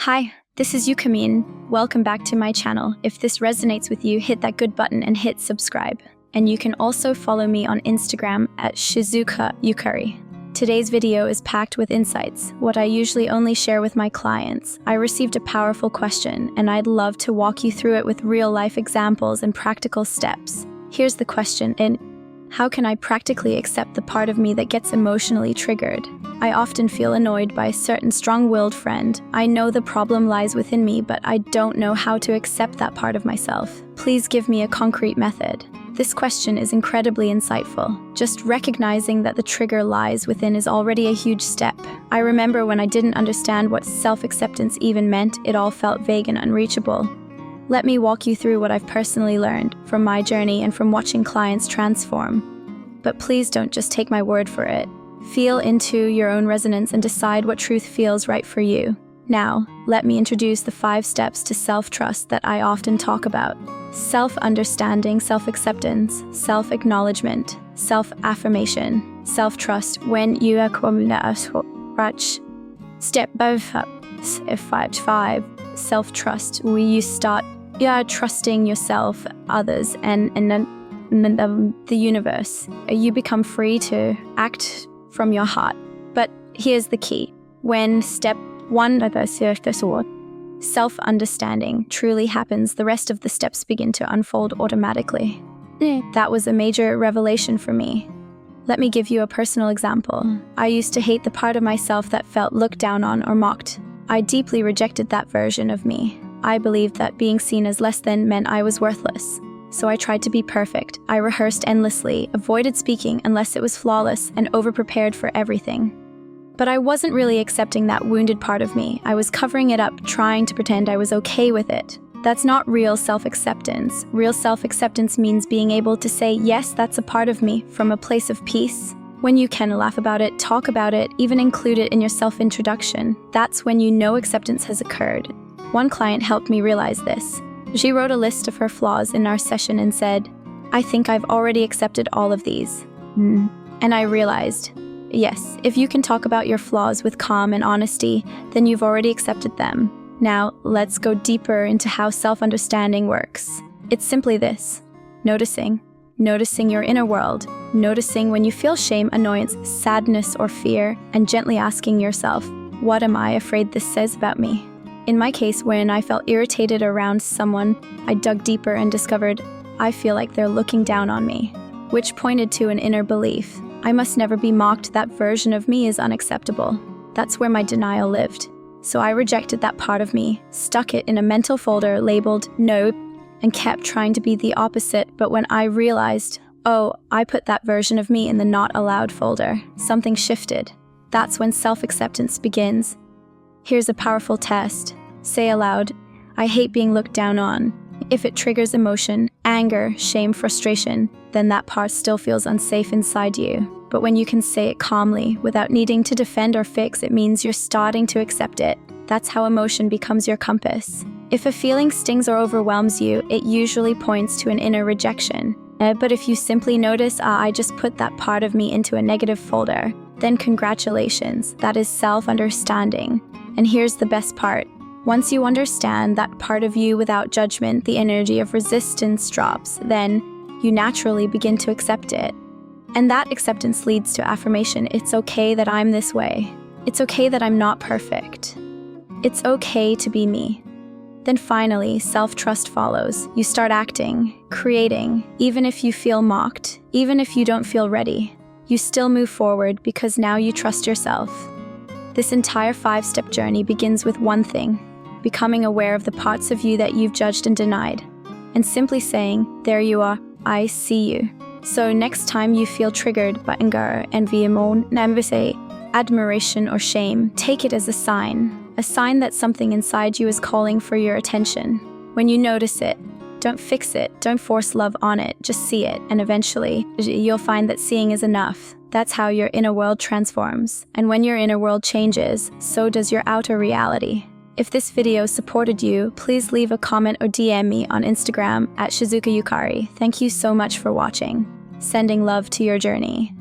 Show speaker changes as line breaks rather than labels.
Hi, this is Yukamin. Welcome back to my channel. If this resonates with you, hit that good button and hit subscribe. And you can also follow me on Instagram at Shizuka Yukari. Today's video is packed with insights, what I usually only share with my clients. I received a powerful question, and I'd love to walk you through it with real-life examples and practical steps. Here's the question, and how can I practically accept the part of me that gets emotionally triggered? I often feel annoyed by a certain strong-willed friend. I know the problem lies within me, but I don't know how to accept that part of myself. Please give me a concrete method. This question is incredibly insightful. Just recognizing that the trigger lies within is already a huge step. I remember when I didn't understand what self-acceptance even meant, it all felt vague and unreachable. Let me walk you through what I've personally learned from my journey and from watching clients transform. But please don't just take my word for it. Feel into your own resonance and decide what truth feels right for you. Now, let me introduce the 5 steps to self-trust that I often talk about. Self-understanding, self-acceptance, self-acknowledgement, self-affirmation, self-trust. When you step both 5 self-trust, where you start trusting yourself, others, and the universe. You become free to act from your heart. But here's the key. When step 1, self-understanding truly happens, the rest of the steps begin to unfold automatically. That was a major revelation for me. Let me give you a personal example. I used to hate the part of myself that felt looked down on or mocked. I deeply rejected that version of me. I believed that being seen as less than meant I was worthless. So I tried to be perfect. I rehearsed endlessly, avoided speaking unless it was flawless, and overprepared for everything. But I wasn't really accepting that wounded part of me. I was covering it up, trying to pretend I was okay with it. That's not real self-acceptance. Real self-acceptance means being able to say, yes, that's a part of me, from a place of peace. When you can laugh about it, talk about it, even include it in your self-introduction, that's when you know acceptance has occurred. One client helped me realize this. She wrote a list of her flaws in our session and said, I think I've already accepted all of these. And I realized, yes, if you can talk about your flaws with calm and honesty, then you've already accepted them. Now, let's go deeper into how self-understanding works. It's simply this: noticing your inner world, noticing when you feel shame, annoyance, sadness, or fear, and gently asking yourself, what am I afraid this says about me? In my case, when I felt irritated around someone, I dug deeper and discovered, I feel like they're looking down on me, which pointed to an inner belief. I must never be mocked. That version of me is unacceptable. That's where my denial lived. So I rejected that part of me, stuck it in a mental folder labeled no, and kept trying to be the opposite. But when I realized, oh, I put that version of me in the not allowed folder, something shifted. That's when self-acceptance begins. Here's a powerful test. Say aloud, I hate being looked down on. If it triggers emotion, anger, shame, frustration, then that part still feels unsafe inside you. But when you can say it calmly, without needing to defend or fix, it means you're starting to accept it. That's how emotion becomes your compass. If a feeling stings or overwhelms you, it usually points to an inner rejection. But if you simply notice, I just put that part of me into a negative folder, then congratulations, that is self-understanding. And here's the best part. Once you understand that part of you without judgment, the energy of resistance drops, then you naturally begin to accept it. And that acceptance leads to affirmation. It's okay that I'm this way. It's okay that I'm not perfect. It's okay to be me. Then finally, self-trust follows. You start acting, creating, even if you feel mocked, even if you don't feel ready. You still move forward because now you trust yourself. This entire 5-step journey begins with one thing: becoming aware of the parts of you that you've judged and denied, and simply saying, there you are, I see you. So next time you feel triggered by anger, envy, admiration, or shame, take it as a sign that something inside you is calling for your attention. When you notice it, don't fix it, don't force love on it, just see it, and eventually, you'll find that seeing is enough. That's how your inner world transforms. And when your inner world changes, so does your outer reality. If this video supported you, please leave a comment or DM me on Instagram at Shizuka Yukari. Thank you so much for watching. Sending love to your journey.